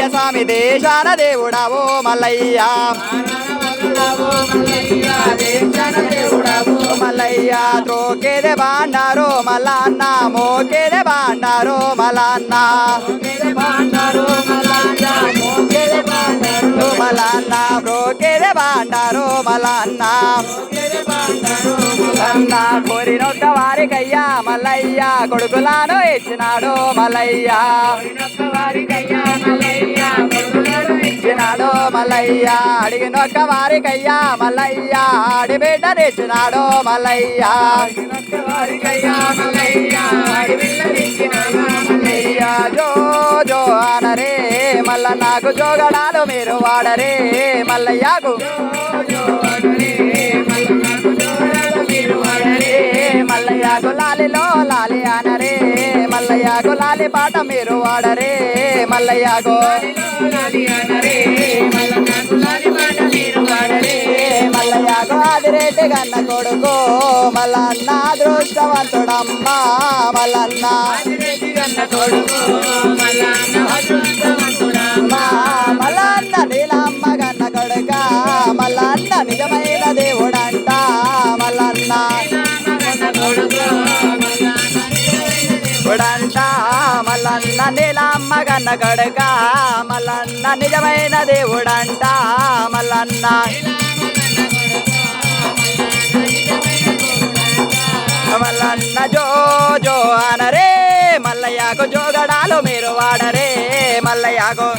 మల్లయ్య స్వామి దేశాన దేవుడావో మల్లయ్య మల్లయ్య త్రోకేదే బాండారో మల్లన్న మోకేదే బాండారో మల్లన్న మల్లన్న బ్రోకేదే బాండారో మల్లన్న అన్న కోరినొక్క వారికయ్యా మల్లయ్య కొడుకులాను ఇచ్చినాడు మల్లయ్య ఇచ్చినాడు మల్లయ్య అడిగినొక్క వారికయ్యా మల్లయ్య ఆడిబిడ్డనిచ్చినాడు మల్లయ్య జో జో అనరే మల్ల నాకు జోగడాలు మీరు వాడరే మల్లయ్యకు మల్లయ్యకు లాలిలో లాలి అనరే మల్లయ్యకు లాలి పాట మీరు వాడరే మల్లయ్యకు మల్లయ్యకు ఆదిరెడ్డి గన్న కొడుకు మల్లన్న అదృష్టవంతుడమ్మా మల్లన్న మల్లన్న నీలమ్మ గన్న కొడుక మల్లన్న నిజమైన దేవుడంట మల్లన్న దేవుడంట మల్లన్న నీలమ్మ గన్న కొడుక మల్లన్న నిజమైన దేవుడంట మల్లన్న మల్లన్న జో జో అనరే మల్లయ్యకు జోగడాలు మీరు వాడరే మల్లయ్యకు